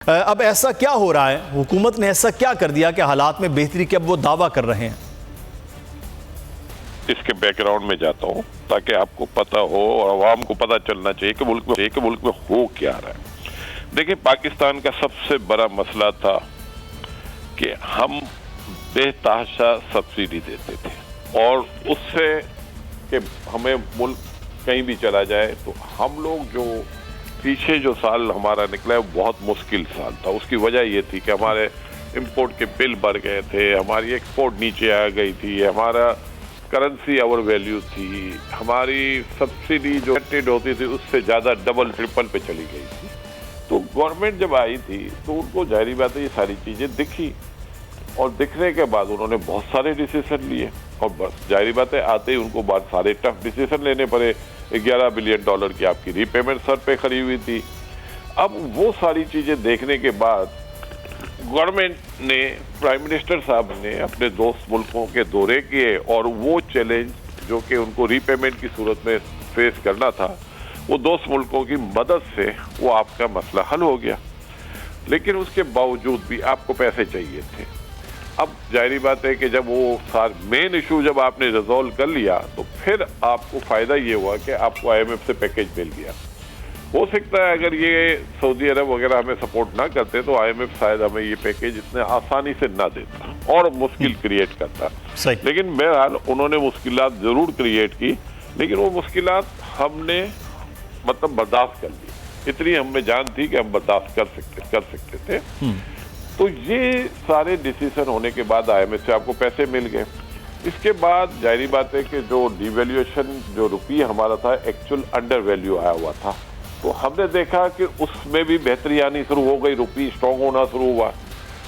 अब ऐसा क्या हो रहा है, हुकूमत ने ऐसा क्या कर दिया कि हालात में बेहतरी के अब वो दावा कर रहे हैं? इसके बैकग्राउंड में जाता हूं ताकि आपको पता हो और आवाम को पता चलना चाहिए कि मुल्क में हो क्या रहा है। देखिए, पाकिस्तान का सबसे बड़ा मसला था कि हम बेतहाशा सब्सिडी देते थे और उससे कि हमें मुल्क कहीं भी चला जाए तो हम लोग जो पीछे जो साल हमारा निकला है बहुत मुश्किल साल था। उसकी वजह ये थी कि हमारे इंपोर्ट के बिल बढ़ गए थे, हमारी एक्सपोर्ट नीचे आ गई थी, हमारा करेंसी ओवर वैल्यू थी, हमारी सब्सिडी जो एक्टेड होती थी उससे ज़्यादा डबल ट्रिपल पे चली गई थी। तो गवर्नमेंट जब आई थी तो उनको जाहिर बात है ये सारी चीज़ें दिखी और दिखने के बाद उन्होंने बहुत सारे डिसीजन लिए और बस जाहिर बात है आते ही उनको बहुत सारे टफ डिसीजन लेने पड़े। $11 बिलियन की आपकी रीपेमेंट सर पे खड़ी हुई थी। अब वो सारी चीज़ें देखने के बाद गवर्नमेंट ने, प्राइम मिनिस्टर साहब ने अपने दोस्त मुल्कों के दौरे किए और वो चैलेंज जो कि उनको रीपेमेंट की सूरत में फेस करना था, वो दोस्त मुल्कों की मदद से वो आपका मसला हल हो गया। लेकिन उसके बावजूद भी आपको पैसे चाहिए थे। अब जाहिर बात है कि जब वो मेन इशू जब आपने रिजॉल्व कर लिया तो फिर आपको फायदा ये हुआ कि आपको IMF से पैकेज मिल गया। हो सकता है अगर ये सऊदी अरब वगैरह हमें सपोर्ट ना करते तो IMF शायद हमें ये पैकेज इतने आसानी से ना देता और मुश्किल क्रिएट करता। लेकिन बहरहाल उन्होंने मुश्किलात जरूर क्रिएट की, लेकिन वो मुश्किलात हमने मतलब बर्दाश्त कर ली। इतनी हमें जान थी कि हम बर्दाश्त कर सकते थे। तो ये सारे डिसीजन होने के बाद IMF से आपको पैसे मिल गए। इसके बाद जाहिर बात है कि जो डिवैल्यूएशन जो रुपये हमारा था एक्चुअल अंडर वैल्यू आया हुआ था, तो हमने देखा कि उसमें भी बेहतरी आनी शुरू हो गई, रुपये स्ट्रॉन्ग होना शुरू हुआ,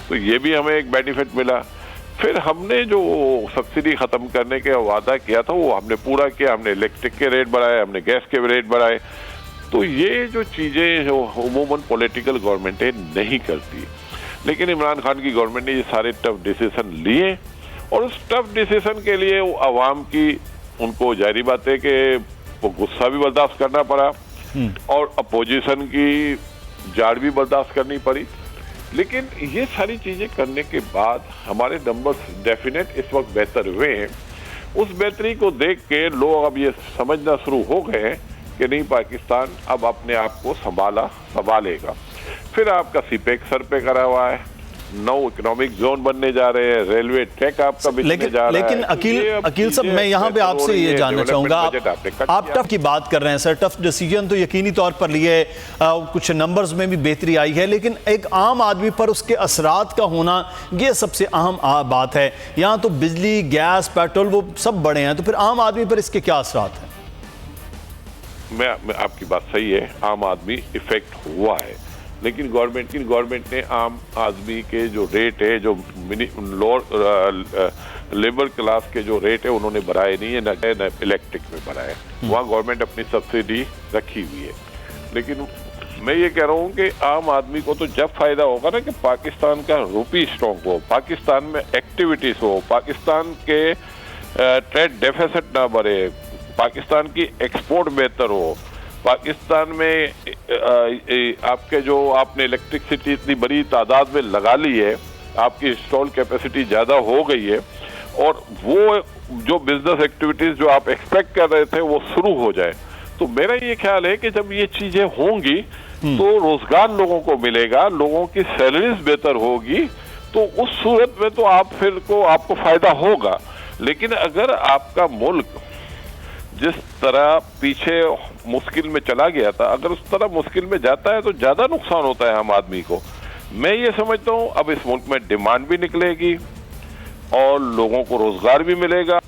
तो ये भी हमें एक बेनिफिट मिला। फिर हमने जो सब्सिडी ख़त्म करने का वादा किया था वो हमने पूरा किया। हमने इलेक्ट्रिक के रेट बढ़ाए, हमने गैस के रेट बढ़ाए। तो ये जो चीज़ें जो अमूमन पॉलिटिकल गवर्नमेंटें नहीं करती, लेकिन इमरान खान की गवर्नमेंट ने ये सारे टफ डिसीजन लिए और उस टफ डिसीजन के लिए वो आवाम की उनको जाहिर बात है कि वो गुस्सा भी बर्दाश्त करना पड़ा और अपोजिशन की जाड़ भी बर्दाश्त करनी पड़ी। लेकिन ये सारी चीज़ें करने के बाद हमारे नंबर्स डेफिनेट इस वक्त बेहतर हुए हैं। उस बेहतरी को देख के लोग अब ये समझना शुरू हो गए हैं कि नहीं, पाकिस्तान अब अपने आप को संभालेगा। फिर आपका सीपेक सर पे करा हुआ है, 9 इकोनॉमिक जोन बनने जा रहे हैं, रेलवे ट्रैक आपका बिछने जा रहा है। लेकिन अकील साहब, मैं यहाँ पे आपसे ये जानना चाहूंगा, आप टफ की बात कर रहे हैं सर, टफ डिसीजन तो यकीनी तौर पर लिए, कुछ नंबर्स में भी बेहतरी आई है, लेकिन एक आम आदमी पर उसके असरात का होना ये सबसे अहम बात है। यहाँ तो बिजली, गैस, पेट्रोल वो सब बढ़े हैं, तो फिर आम आदमी पर इसके क्या असरात हैं? मैं आपकी बात सही है, आम आदमी इफेक्ट हुआ है, लेकिन गवर्नमेंट ने आम आदमी के जो रेट है, जो लोअर लेबर क्लास के जो रेट है उन्होंने बढ़ाए नहीं है, न इलेक्ट्रिक में बढ़ाए। वहाँ गवर्नमेंट अपनी सब्सिडी रखी हुई है। लेकिन मैं ये कह रहा हूँ कि आम आदमी को तो जब फायदा होगा ना कि पाकिस्तान का रुपये स्ट्रॉन्ग हो, पाकिस्तान में एक्टिविटीज हो, पाकिस्तान के ट्रेड डेफिसिट ना बढ़े, पाकिस्तान की एक्सपोर्ट बेहतर हो, पाकिस्तान में आपके जो आपने इलेक्ट्रिसिटी इतनी बड़ी तादाद में लगा ली है, आपकी इंस्टॉल कैपेसिटी ज़्यादा हो गई है और वो जो बिजनेस एक्टिविटीज़ जो आप एक्सपेक्ट कर रहे थे वो शुरू हो जाए, तो मेरा ये ख्याल है कि जब ये चीज़ें होंगी तो रोज़गार लोगों को मिलेगा, लोगों की सैलरीज बेहतर होगी, तो उस सूरत में तो आपको फ़ायदा होगा। लेकिन अगर आपका मुल्क जिस तरह पीछे मुश्किल में चला गया था, अगर उस तरह मुश्किल में जाता है तो ज़्यादा नुकसान होता है आम आदमी को। मैं ये समझता हूँ अब इस मुल्क में डिमांड भी निकलेगी और लोगों को रोज़गार भी मिलेगा,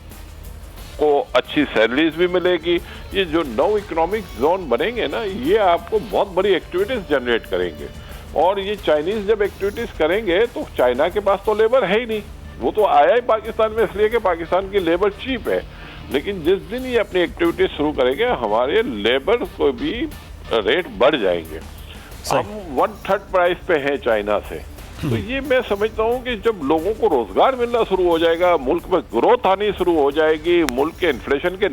को अच्छी सैलरीज भी मिलेगी। ये जो 9 इकोनॉमिक जोन बनेंगे ना, ये आपको बहुत बड़ी एक्टिविटीज़ जनरेट करेंगे और ये चाइनीज़ जब एक्टिविटीज़ करेंगे तो चाइना के पास तो लेबर है ही नहीं, वो तो आया ही पाकिस्तान में इसलिए कि पाकिस्तान की लेबर चीप है। लेकिन जिस दिन ये अपनी एक्टिविटी शुरू करेंगे हमारे लेबर को भी रेट बढ़ जाएंगे। हम 1/3 प्राइस पे हैं चाइना से। तो ये मैं समझता हूँ कि जब लोगों को रोजगार मिलना शुरू हो जाएगा, मुल्क में ग्रोथ आनी शुरू हो जाएगी, मुल्क के इन्फ्लेशन के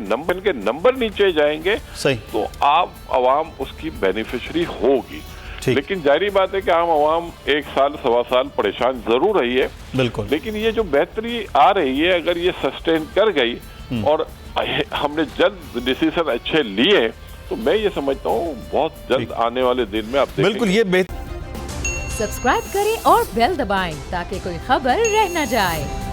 नंबर नीचे जाएंगे, तो आप आवाम उसकी बेनिफिशियरी होगी। ठीक। लेकिन जाहिर बात है कि आम आवाम 1 साल 1.25 साल परेशान जरूर रही है, बिल्कुल, लेकिन ये जो बेहतरी आ रही है अगर ये सस्टेन कर गई और हमने जल्द डिसीजन अच्छे लिए तो मैं ये समझता हूँ बहुत जल्द आने वाले दिन में आप बिल्कुल ये सब्सक्राइब करें और बेल दबाएं ताकि कोई खबर रह न जाए।